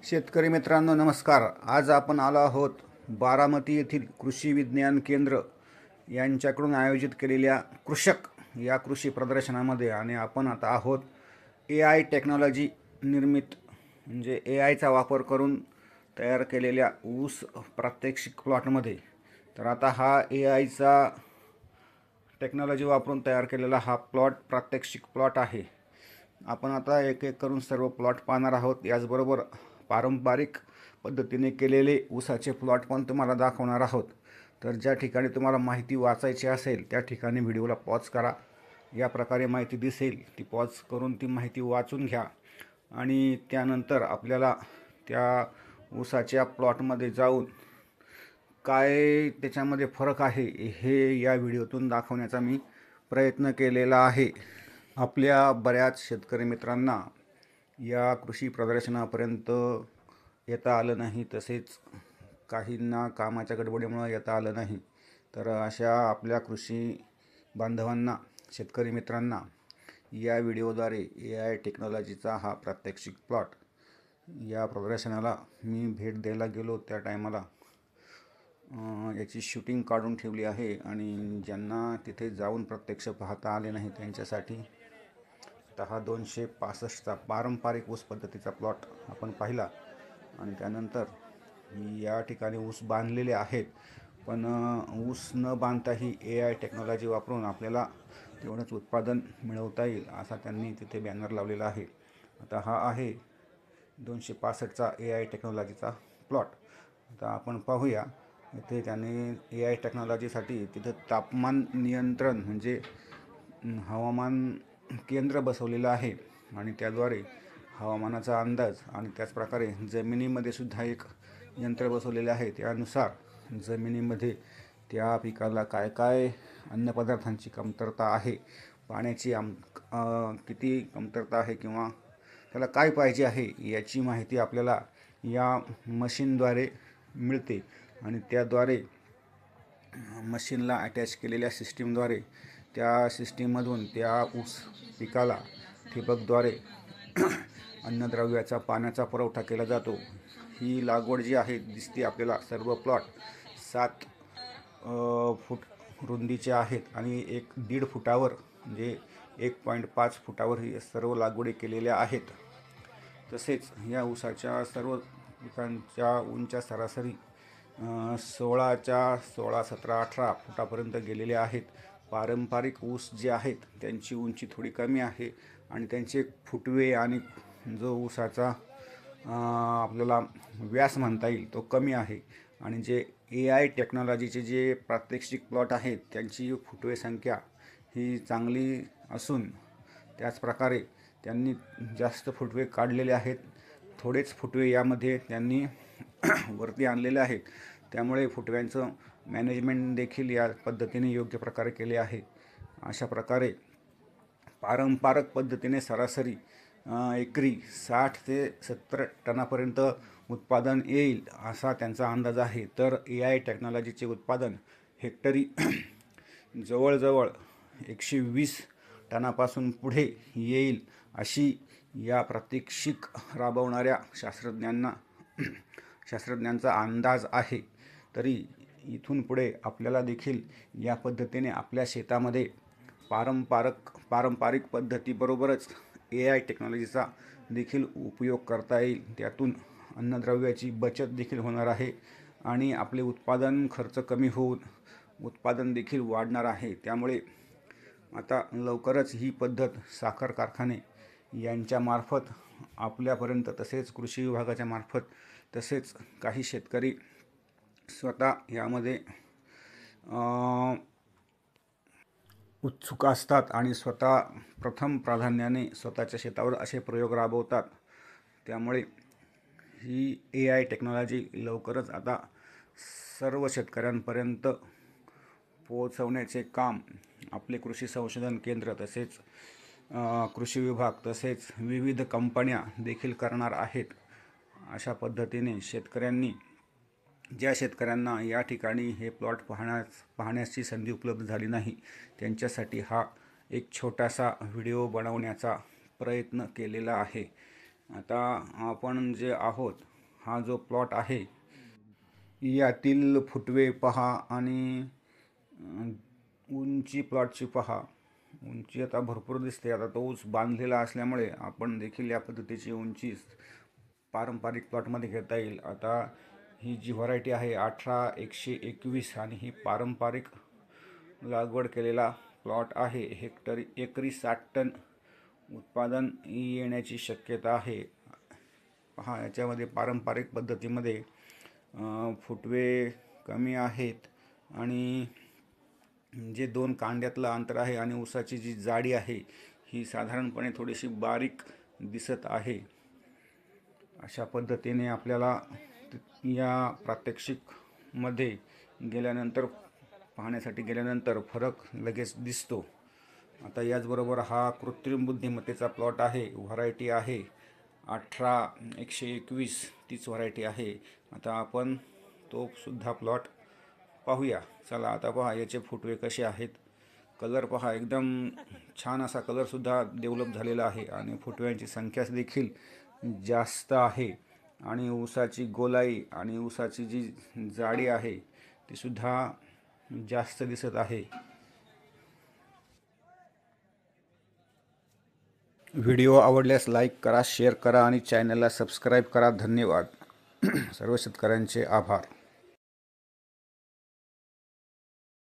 शेतकरी मित्रांनो नमस्कार. आज आपण आलो आहोत बारामती येथील कृषी विज्ञान केंद्र यांच्याकडून आयोजित केलेल्या कृषक या कृषी प्रदर्शनामध्ये आणि आपण आता आहोत AI टेक्नॉलॉजी निर्मित म्हणजे AIचा वापर करून तयार केलेल्या ऊस प्रात्यक्षिक प्लॉटमध्ये. तर आता हा AIचा टेक्नॉलॉजी वापरून तयार केलेला हा प्रात्यक्षिक प्लॉट आहे. आपण आता एक एक करून सर्व प्लॉट पाहणार आहोत. याचबरोबर पारंपरिक पद्धतीने केलेले ऊसाचे प्लॉट पण तुम्हाला दाखवणार आहोत. तर ज्या ठिकाणी तुम्हाला माहिती वाचायची असेल त्या ठिकाणी व्हिडिओला पॉज करा. या प्रकारे माहिती दिसेल ती पॉज करून ती माहिती वाचून घ्या आणि त्यानंतर आपल्याला त्या ऊसाच्या प्लॉटमध्ये जाऊन काय त्याच्यामध्ये फरक आहे हे या व्हिडिओतून दाखवण्याचा मी प्रयत्न केलेला आहे. आपल्या बऱ्याच शेतकरी मित्रांना या कृषी प्रदर्शनापर्यंत येता आलं नाही, तसेच काहींना कामाच्या गडबडीमुळे येता आलं नाही. तर अशा आपल्या कृषी बांधवांना, शेतकरी मित्रांना या व्हिडिओद्वारे AI टेक्नॉलॉजीचा हा प्रात्यक्षिक प्लॉट या प्रदर्शनाला मी भेट द्यायला गेलो त्या टायमाला याची शूटिंग काढून ठेवली आहे आणि ज्यांना तिथे जाऊन प्रत्यक्ष पाहता आले नाही त्यांच्यासाठी हा 265चा पारंपरिक ऊस पद्धतीचा प्लॉट आपण पाहिला. आणि त्यानंतर या ठिकाणी ऊस बांधलेले आहेत, पण ऊस न बांधताही AI टेक्नॉलॉजी वापरून आपल्याला तेवढंच उत्पादन मिळवता येईल असा त्यांनी तिथे बॅनर लावलेला आहे. आता हा आहे 265चा AI टेक्नॉलॉजीचा प्लॉट. आता आपण पाहूया. इथे त्याने AI टेक्नॉलॉजीसाठी तिथं तापमान नियंत्रण म्हणजे हवामान केंद्र बसवलेलं आहे आणि त्याद्वारे हवामानाचा अंदाज आणि त्याचप्रकारे जमिनीमध्ये सुद्धा एक यंत्र बसवलेले आहे. त्यानुसार जमिनीमध्ये त्या पिकाला काय काय अन्नपदार्थांची कमतरता आहे, पाण्याची किती कमतरता आहे किंवा त्याला काय पाहिजे आहे याची माहिती आपल्याला या मशीनद्वारे मिळते आणि त्याद्वारे मशीनला अटॅच केलेल्या सिस्टीमद्वारे त्या सिस्टीममधून त्या ऊस पिकाला ठिबकद्वारे अन्नद्रव्याचा पाण्याचा पुरवठा केला जातो. ही लागवड जी आहे दिसते आपल्याला सर्व प्लॉट 7 फूट रुंदीचे आहेत आणि 1.5 फुटावर म्हणजे 1.5 फुटावर ही सर्व लागवडी केलेल्या आहेत. तसेच या ऊसाच्या सर्व पिकांच्या उंच्या सरासरी 16, 17, 18 फुटापर्यंत गेलेले आहेत. पारंपरिक ऊस जे आहेत त्यांची उंची थोडी कमी आहे आणि त्यांचे फुटवे आणि जो ऊसाचा आपल्याला व्यास म्हणता येईल तो कमी आहे. आणि जे AI टेक्नॉलॉजीचे जे प्रात्यक्षिक प्लॉट आहेत त्यांची फुटवे संख्या ही चांगली असून त्याचप्रकारे त्यांनी जास्त फुटवे काढलेले आहेत. थोडेच फुटवे यामध्ये त्यांनी वरती आणलेले आहेत. त्यामुळे फुटव्यांचं मॅनेजमेंट देखील या पद्धतीने योग्य प्रकारे केले आहे. अशा प्रकारे पारंपरिक पद्धतीने सरासरी एकरी 60 ते 70 टनापर्यंत उत्पादन येईल असा त्यांचा अंदाज आहे. तर AI टेक्नॉलॉजीचे उत्पादन हेक्टरी जवळजवळ 120 टनापासून पुढे येईल अशी या प्रात्यक्षिक राबवणाऱ्या शास्त्रज्ञांचा अंदाज आहे. तरी इथून पुढे आपल्याला देखील या पद्धतीने आपल्या शेतामध्ये पारंपरिक पद्धतीबरोबरच AI टेक्नॉलॉजीचा देखील उपयोग करता येईल. त्यातून अन्नद्रव्याची बचत देखील होणार आहे आणि आपले उत्पादन खर्च कमी होऊन उत्पादन देखील वाढणार आहे. त्यामुळे आता लवकरच ही पद्धत साखर कारखाने यांच्यामार्फत आपल्यापर्यंत तसेच कृषी विभागाच्या मार्फत तसेच काही शेतकरी स्वतः यामध्ये उत्सुक असतात आणि स्वतः प्रथम प्राधान्याने स्वतःच्या शेतावर असे प्रयोग राबवतात. त्यामुळे ही AI टेक्नॉलॉजी लवकरच आता सर्व शेतकऱ्यांपर्यंत पोहोचवण्याचे काम आपले कृषी संशोधन केंद्र तसेच कृषी विभाग तसेच विविध कंपन्या देखील करणार आहेत. अशा पद्धतीने ज्या शेतकऱ्यांना या ठिकाणी हे प्लॉट पाहण्याची संधी उपलब्ध झाली नाही त्यांच्यासाठी हा एक छोटासा व्हिडिओ बनवण्याचा प्रयत्न केलेला आहे. आता आपण जे आहोत, हा जो प्लॉट आहे यातील फुटवे पहा आणि उंची प्लॉटची पहा. उंची आता भरपूर दिसते. आता तो ऊस बांधलेला असल्यामुळे आपण देखील या पद्धतीची उंची पारंपरिक प्लॉटमध्ये घेता येईल. आता ही जी व्हरायटी आहे 18-121 आणि ही पारंपरिक लागवड केलेला प्लॉट आहे. हेक्टरी एकरी 60 टन उत्पादन येण्याची शक्यता आहे. पहा, याच्यामध्ये पारंपरिक पद्धतीमध्ये फुटवे कमी आहेत आणि जे 2 कांड्यातलं अंतर आहे आणि ऊसाची जी जाडी आहे ही साधारणपणे थोडीशी बारीक दिसत आहे. अशा पद्धतीने आपल्याला या प्रात्यक्षिकमध्ये गेल्यानंतर पाहण्यासाठी गेल्यानंतर फरक लगेच दिसतो. आता याचबरोबर हा कृत्रिम बुद्धिमत्तेचा प्लॉट आहे. व्हरायटी आहे 18-121, तीच व्हरायटी आहे. आता आपण तो सुद्धा प्लॉट पाहूया. चला आता पहा याचे फुटवे कसे आहेत. कलर पहा, एकदम छान असा कलरसुद्धा डेव्हलप झालेला आहे आणि फुटव्यांची संख्या देखील जास्त आहे आणि ऊसाची गोलाई आणि ऊसाची जी जाडी आहे ती सुद्धा जास्त दिसत आहे. व्हिडिओ आवडल्यास लाईक करा, शेअर करा आणि चॅनलला सबस्क्राईब करा. धन्यवाद. सर्व शेतकऱ्यांचे आभार.